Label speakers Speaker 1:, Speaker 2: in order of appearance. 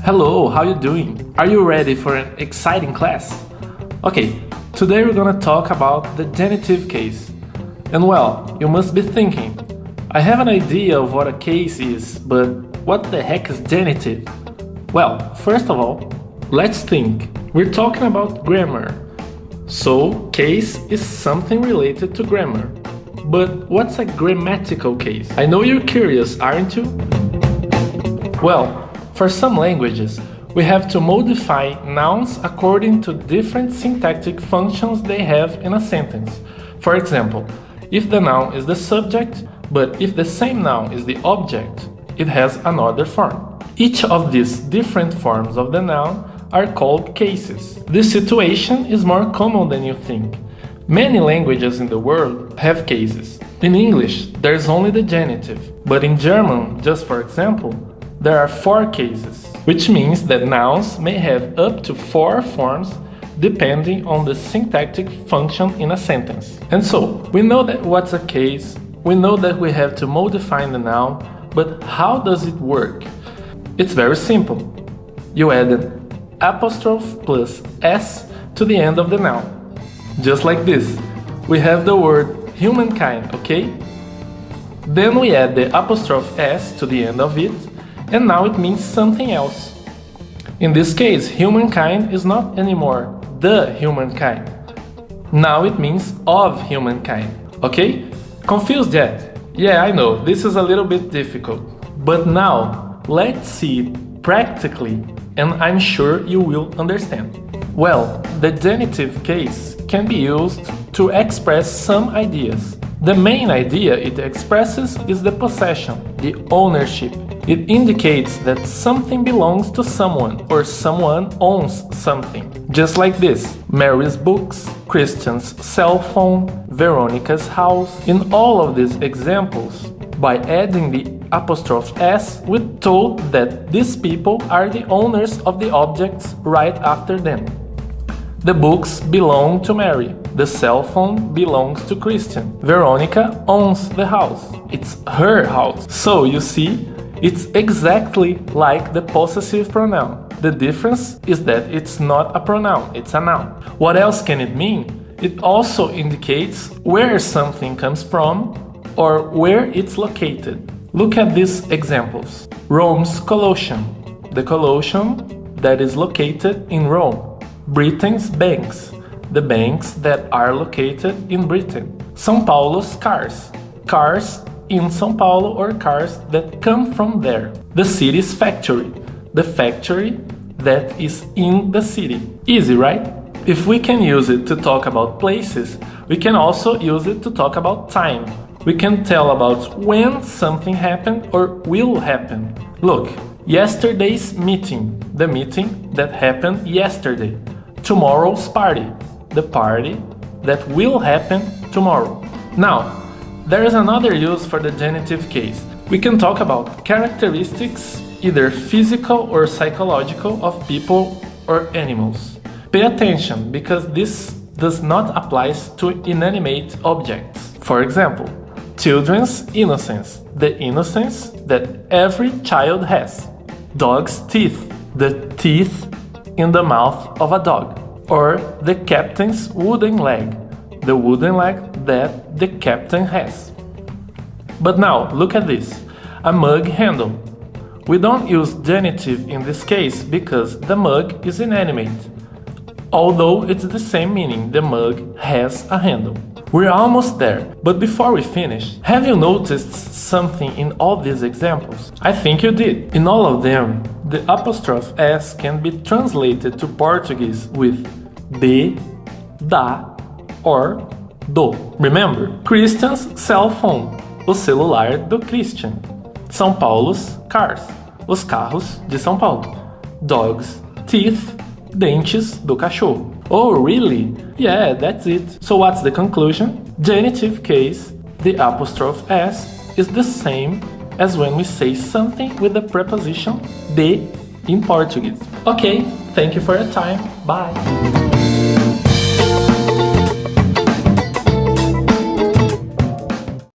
Speaker 1: Hello, how you doing? Are you ready for an exciting class? Okay, today we're gonna talk about the genitive case. And well, you must be thinking, I have an idea of what a case is, but what the heck is genitive? Well, first of all, let's think. We're talking about grammar. So, case is something related to grammar. But what's a grammatical case? I know you're curious, aren't you? Well, for some languages, we have to modify nouns according to different syntactic functions they have in a sentence. For example, if the noun is the subject, but if the same noun is the object, it has another form. Each of these different forms of the noun are called cases. This situation is more common than you think. Many languages in the world have cases. In English, there's only the genitive, but in German, just for example, there are 4 cases, which means that nouns may have up to 4 forms depending on the syntactic function in a sentence. And so, we know that what's a case, we know that we have to modify the noun, but how does it work? It's very simple. You add an apostrophe plus s to the end of the noun. Just like this. We have the word humankind, okay? Then we add the apostrophe s to the end of it, and now it means something else. In this case, humankind is not anymore the humankind. Now it means of humankind, okay? Confused yet? Yeah, I know, this is a little bit difficult. But now, let's see it practically, and I'm sure you will understand. Well, the genitive case can be used to express some ideas. The main idea it expresses is the possession, the ownership. It indicates that something belongs to someone or someone owns something. Just like this, Mary's books, Christian's cell phone, Veronica's house. In all of these examples, by adding the apostrophe s, we told that these people are the owners of the objects right after them. The books belong to Mary. The cell phone belongs to Christian. Veronica owns the house. It's her house. So you see, it's exactly like the possessive pronoun. The difference is that it's not a pronoun, it's a noun. What else can it mean? It also indicates where something comes from or where it's located. Look at these examples. Rome's Colosseum, the Colosseum that is located in Rome. Britain's banks, the banks that are located in Britain. São Paulo's cars, cars in São Paulo or cars that come from there. The city's factory, the factory that is in the city. Easy, right? If we can use it to talk about places, we can also use it to talk about time. We can tell about when something happened or will happen. Look, yesterday's meeting, the meeting that happened yesterday. Tomorrow's party, the party that will happen tomorrow. Now, there is another use for the genitive case. We can talk about characteristics, either physical or psychological, of people or animals. Pay attention, because this does not apply to inanimate objects. For example, children's innocence, the innocence that every child has. Dog's teeth, the teeth in the mouth of a dog. Or the captain's wooden leg, the wooden leg that the captain has. But now, look at this, a mug handle. We don't use genitive in this case because the mug is inanimate. Although it's the same meaning, the mug has a handle. We're almost there, but before we finish, have you noticed something in all these examples? I think you did. In all of them, the apostrophe s can be translated to Portuguese with de, da, or do. Remember, Christian's cell phone, o celular do Christian. São Paulo's cars, os carros de São Paulo. Dog's teeth, dentes do cachorro. Oh, really? Yeah, that's it. So what's the conclusion? Genitive case, the apostrophe s, is the same as when we say something with the preposition de in Portuguese. Okay, thank you for your time. Bye.